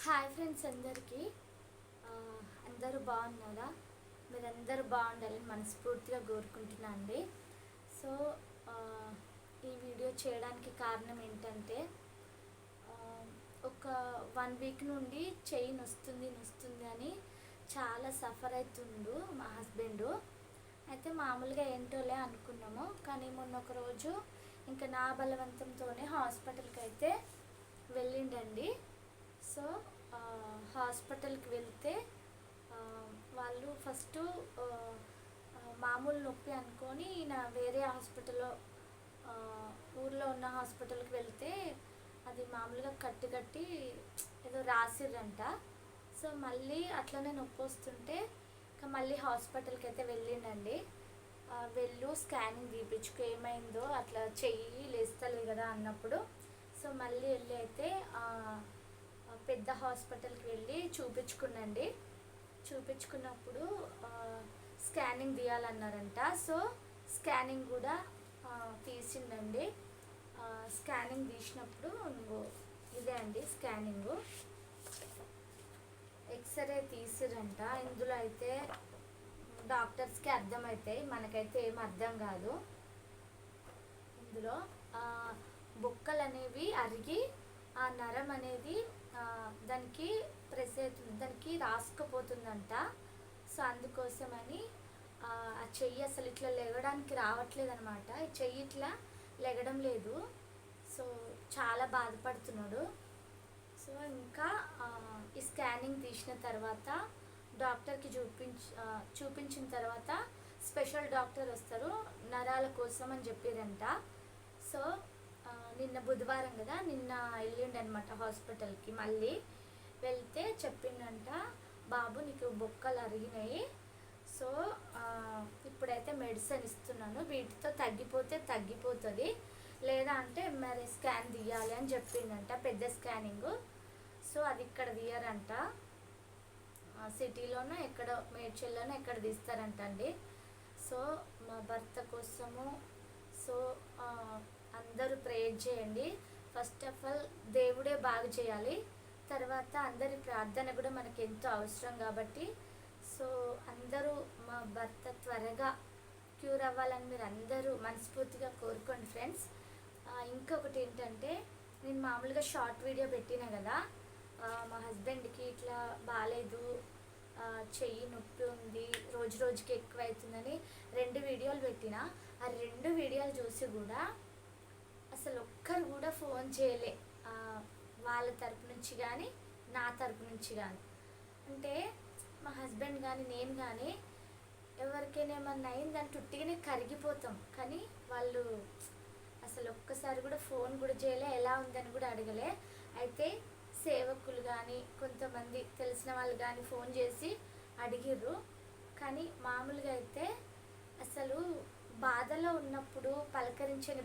Hi friends అందరికీ అందరూ బాగున్నారా? మీరందరూ బాగుండాలని మనస్ఫూర్తిగా కోరుకుంటున్నా అండి. సో ఆ, ఈ వీడియో చేయడానికి కారణం ఏంటంటే ఆ, ఒక 1 వీక్ నుండి చెయ్యి నొస్తుంది అని చాలా సఫర్ అవుతుండు మా హస్బెండు. అయితే మామూలుగా ఏంటోలే అనుకున్నాము, కానీ మొన్న ఒక రోజు ఇంకా నా బలవంతంతోనే హాస్పిటల్కి అయితే వెళ్ళిండండి. సో హాస్పిటల్కి వెళ్తే ఆ, వాళ్ళు ఫస్ట్ మామూలు నొప్పి అనుకొని నా వేరే హాస్పిటల్లో ఆ, ఊర్లో ఉన్న హాస్పిటల్కి వెళ్తే అది మామూలుగా కట్టి కట్టి ఏదో రాసిర్రంట. సో మళ్ళీ అట్లనే నొప్పి వస్తుంటే ఇంకా మళ్ళీ హాస్పిటల్కి అయితే వెళ్ళిండండి. వెళ్ళు స్కానింగ్ తీపించుకో ఏమైందో, అట్లా చెయ్యి లేస్తలేదు కదా అన్నప్పుడు. సో మళ్ళీ వెళ్ళి అయితే పెద్ద హాస్పిటల్కి వెళ్ళి చూపించుకున్నాండి. చూపించుకున్నప్పుడు స్కానింగ్ తీయాలన్నారంట. సో స్కానింగ్ కూడా తీసిండండి. స్కానింగ్ తీసినప్పుడు ఇదే అండి స్కానింగు. ఎక్స్రే తీసిరంట. ఇందులో అయితే డాక్టర్స్కి అర్థమవుతాయి, మనకైతే ఏం అర్థం కాదు. ఇందులో బొక్కలు అనేవి అరిగి ఆ నరం అనేది దానికి ప్రెస్ అవుతుంది, దానికి రాసుకుపోతుందంట. సో అందుకోసమని ఆ చెయ్యి అసలు ఇట్లా లెగడానికి రావట్లేదు అనమాట. ఈ చెయ్యి ఇట్లా లెగడం లేదు. సో చాలా బాధపడుతున్నాడు. సో ఇంకా ఈ స్కానింగ్ తీసిన తర్వాత డాక్టర్కి చూపించిన తర్వాత స్పెషల్ డాక్టర్ వస్తారు నరాల కోసం అని చెప్పారంట. సో నిన్న బుధవారం కదా, నిన్న వెళ్ళిండనమాట హాస్పిటల్కి. మళ్ళీ వెళ్తే చెప్పిండంట, బాబు నీకు బొక్కలు అరిగినాయి. సో ఇప్పుడైతే మెడిసిన్ ఇస్తున్నాను, వీటితో తగ్గిపోతుంది, లేదా అంటే ఎంఆర్ఐ స్కాన్ తీయాలి అని చెప్పిండంట, పెద్ద స్కానింగ్. సో అది ఇక్కడ తీయరంట, సిటీలోనో ఎక్కడ మేడ్చల్లోనో ఎక్కడ తీస్తారంట అండి. సో మా భర్త కోసము సో అందరూ ప్రేయర్ చేయండి. ఫస్ట్ ఆఫ్ ఆల్ దేవుడే బాగు చేయాలి, తర్వాత అందరి ప్రార్థన కూడా మనకి ఎంతో అవసరం కాబట్టి సో అందరూ మా భర్త త్వరగా క్యూర్ అవ్వాలని మీరు అందరూ మనస్ఫూర్తిగా కోరుకోండి ఫ్రెండ్స్. ఇంకొకటి ఏంటంటే, నేను మామూలుగా షార్ట్ వీడియో పెట్టినా కదా, మా హస్బెండ్కి ఇట్లా బాగాలేదు, చెయ్యి నొప్పి ఉంది, రోజు రోజుకి ఎక్కువ అవుతుందని 2 వీడియోలు పెట్టిన. ఆ 2 వీడియోలు చూసి కూడా అసలు ఒక్కరు కూడా ఫోన్ చేయలే, వాళ్ళ తరపు నుంచి కానీ నా తరపు నుంచి కానీ. అంటే మా హస్బెండ్ కానీ నేను కానీ ఎవరికైనా ఏమన్నా అయిందని టుట్టిగానే కరిగిపోతాం, కానీ వాళ్ళు అసలు ఒక్కసారి కూడా ఫోన్ కూడా చేయలే, ఎలా ఉందని కూడా అడగలే. అయితే సేవకులు కానీ కొంతమంది తెలిసిన వాళ్ళు కానీ ఫోన్ చేసి అడిగిర్రు, కానీ మామూలుగా అయితే అసలు బాధలో ఉన్నప్పుడు పలకరించని